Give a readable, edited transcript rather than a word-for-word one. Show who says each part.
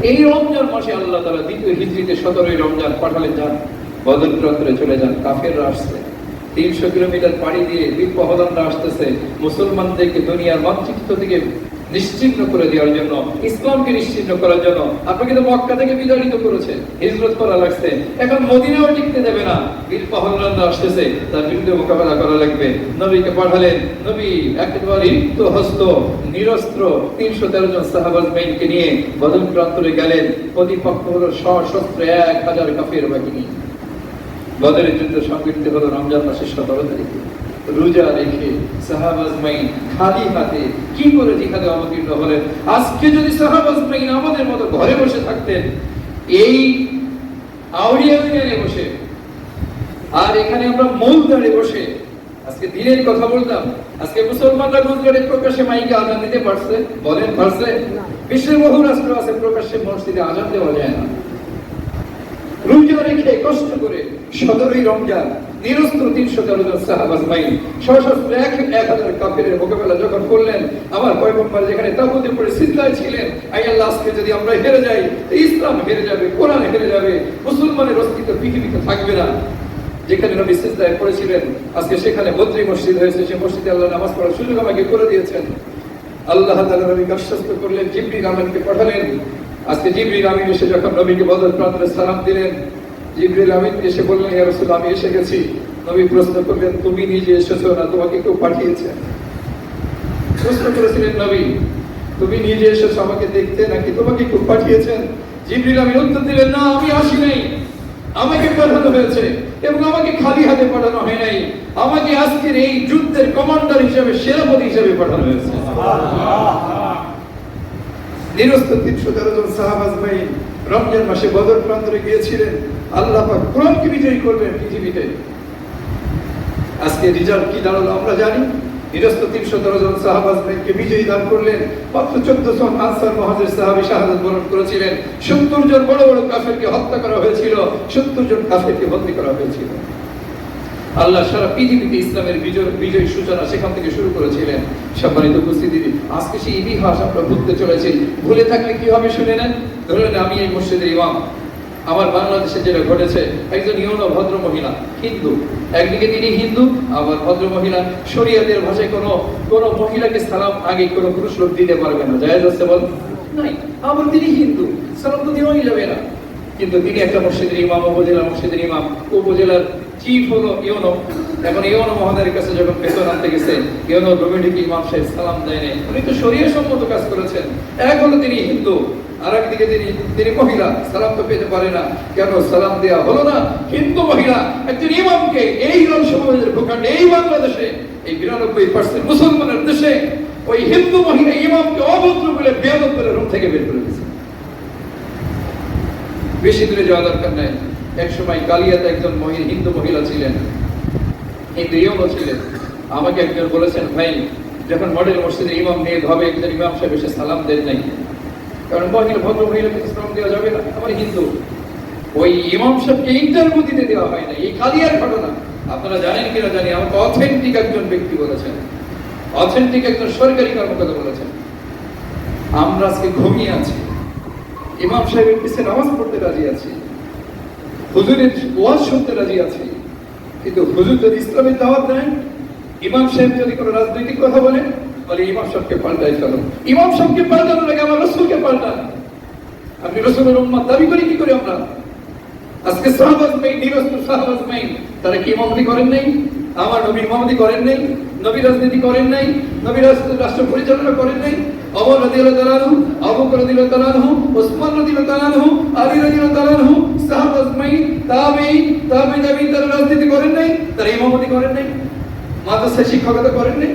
Speaker 1: এই রমজান মাসে আল্লাহ তাআলা দ্বিতীয় হিজরিতে 17ই রমজান পাঠালেন, যান বদর প্রান্তরে চলে যান। কাফেররা আসছে 300 কিলোমিটার পাড়ি দিয়ে, বিপ্লবীরা আসতেছে মুসলমানদেরকে দুনিয়ার মানচিত্র থেকে নিশ্চিহ্ন করে দেওয়ার জন্য, ইসলামকে নিশ্চিহ্ন করার জন্য। আপনাকে তো মক্কা থেকে বিতাড়িত করেছে, হিজরত করা লাগছে, এখন মদিনাও টিকতে দেবে না। বিপ্লবীরা আসতেছে, তার বিরুদ্ধে মোকাবেলা করা লাগবে। নবীকে পাঠালেন, নবী একেবারে রিক্ত হস্ত নিরস্ত্র 313 জন সাহাবা আজমাইনকে নিয়ে বদর প্রান্তরে গেলেন। প্রতিপক্ষ হলো সশস্ত্র 1000 কাফের বাহিনী। বদরের যুদ্ধ সংঘটিত হলো রমজান মাসের 17 তারিখে। রোজা রেখে সাহাবা আজমাইন খালি হাতে কি করে জিহাদে অবতীর্ণ হলেন। আজকে যদি সাহাবা আজমাইন আমাদের মতো ঘরে বসে থাকতেন, এই আউলিয়া ইউনিয়নে বসে, আর এখানে আমরা মূলধারে বসে আজকে দিনের কথা বলতাম, আজকে মুসলমানরা গুজরাটে প্রকাশ্যে মাইকে আজান দিতে পারছে? বলেন পারছে? বিশ্বের বহু রাষ্ট্র আছে প্রকাশ্যে মসজিদে আজান দেওয়া যায় না। রোজা রেখে কষ্ট করে 17ই রমজান নিরস্ত্র 313 জন সাহাবা আজমাইন সশস্ত্র 1000 কাফেরের মোকাবেলা যখন করলেন, আমার পয়গম্বর যেখানে তাবুতে পড়ে সিজদায় ছিলেন, আয় আল্লাহ, আজকে যদি আমরা হেরে যাই, ইসলাম হেরে যাবে, কোরআন হেরে যাবে, মুসলমানের অস্তিত্ব পৃথিবীতে থাকবে না। যেখানে নবী সিজদায় পড়েছিলেন, আজকে সেখানে বদ্রী মসজিদ হয়েছে। সেই মসজিদে আল্লাহ নামাজ পড়ার সুযোগ আমাকে করে দিয়েছেন। আল্লাহ তাআলা নবীকে আশ্বস্ত করলেন, জিবরিল আমিনকে পাঠালেন। আজকে জিবরিল আমিন এসে যখন নবীকে বদর প্রান্তরে সালাম দিলেন, জিবরিল আমিন এসে বললেন, ইয়া রাসূলুল্লাহ, আমি এসে গেছি। নবী প্রশ্ন করলেন, তুমি নিজে এসেছো না তোমাকে কেউ পাঠিয়েছে? প্রশ্ন করেছিলেন নবী, তুমি নিজে এসেছো আমাকে দেখতে নাকি তোমাকে কেউ পাঠিয়েছেন? জিবরিল আমিন উত্তর দিলেন, না, আমি আসি নাই, আমাকে পাঠানো হয়েছে, এবং আমাকে খালি হাতে পাঠানো হয় নাই, আমাকে আজকের এই যুদ্ধের কমান্ডার হিসেবে, সেনাপতি হিসেবে পাঠানো হয়েছে। নিরস্ত 313 জন সাহাবা আজমাইন রমজান মাসে বদর প্রান্তরে গিয়েছিলেন। আল্লাহ পাক কোরআনকে বিজয়ী করবেন পৃথিবীতে। আজকে রেজাল্ট কি দাঁড়ালো আমরা জানি। নিরস্ত 313 জন সাহাবা আজমাইনকে বিজয়ী দান করলেন। মাত্র 14 জন আনসার মুহাজির সাহাবী শাহাদাত বরণ করেছিলেন। 70 জন বড় বড় কাফেরকে হত্যা করা হয়েছিল, 70 জন কাফেরকে বন্দী করা হয়েছিল। আল্লাহ সারা পৃথিবীতে ইসলামের বিজয় সূচনা সেখান থেকে শুরু করেছিলেন। সম্মানিত উপস্থিতি, আজকে সেই ইতিহাস আমরা ভুলতে চলেছি। ভুলে থাকলে কি হবে শুনে নেন। ধরুন আমি এই মসজিদের ইমাম, আমার বাংলাদেশে যেটা ঘটেছে, একজন ইয়ন ভদ্র মহিলা, হিন্দু, একদিকে তিনি হিন্দু, আবার ভদ্র মহিলা। শরিয়াতের ভাষায় কোনো মহিলাকে সালাম আগে কোনো পুরুষ লোক দিতে পারবে না, জায়েজ আছে বল? নাই। আবার তিনি হিন্দু, সালাম তো দেওয়াই যাবে না। কিন্তু তিনি একটা মসজিদের ইমাম, উপজেলার মসজিদের ইমাম, উপজেলার চিফ হলো ইউনো। এখন ইউনো মহোদয়ের কাছে যখন বেতন আনতে গেছে, ইউনো ডোমেটিক ইমাম সাহেব সালাম দেয়নি। উনি তো শরীয়ত সম্মত কাজ করেছেন। এক হলো তিনি হিন্দু, আর একদিকে তিনি মহিলা, সালাম তো পেতে পারে না। কেন সালাম দেওয়া হলো না? হিন্দু মহিলা একজন ইমামকে এই সমাজের ভূখণ্ডে, এই বাংলাদেশে, এই 92% মুসলমানের দেশে ওই হিন্দু মহিলা ইমামকে অভদ্র বলে, বেয়াদব বলে রুম থেকে বের করে দিয়েছে। বেশি দূরে যাওয়া দরকার নাই। এক সময় কালিয়াতে একজন হিন্দু মহিলা ছিলেন, হিন্দু ইমামও ছিলেন। আমাকে একজন বলেছেন, ভাই, যখন মডেল মসজিদের ইমাম নিয়ে ভাবে একজন ইমাম সাহেব এসে সালাম দেন নাই, কারণ ভদ্র মহিলাকে সালাম দেওয়া যাবে না, আমার হিন্দু। ওই ইমাম সাহেবকে ইন্টারভিউ দিতে দেওয়া হয় না। এই কালিয়ার ঘটনা আপনারা জানেন কিনা জানি, আমাকে অথেন্টিক একজন ব্যক্তি বলেছেন, অথেন্টিক একজন সরকারি কর্মকর্তা বলেছেন। আমরা আজকে ঘুমিয়ে আছি, ইমাম সাহেবের পিছনে নামাজ পড়তে রাজি আছি, হুজুরের ওয়াজ শুনতে রাজি আছি, কিন্তু হুজুর যদি ইসলামের দাওয়াত দেন, ইমাম সাহেব যদি কোনো রাজনৈতিক কথা বলেন, বলে ইমাম সাহেবকে পাল্টাই ফেলো। ইমাম সাহেবকে পাল্টানোর আগে আমার রাসূলকে পাল্টান। আপনি রাসূলের উম্মত দাবি করি কি করে আমরা? আজকে সাহাবা আজমাইন, নিরস্ত সাহাবা আজমাইন, তারা কি ইমামতি করেন নাই? আমার নবী ইমামতি করেন নাই? নবী রাজনীতি করেন নাই? নবী রাষ্ট্র পরিচালনা করেন নাই? ওমর রাদিয়াল্লাহু তাআলা আনহু, আবু বকর রাদিয়াল্লাহু তাআলা আনহু, ওসমান রাদিয়াল্লাহু তাআলা আনহু, আলী রাদিয়াল্লাহু তাআলা আনহু, সাহাবা আজমাইন, তাবেঈন তারা রাজনীতি করেন নাই? তারা ইমামতি করেন নাই? মাদ্রাসায় শিক্ষকতা করেন নাই?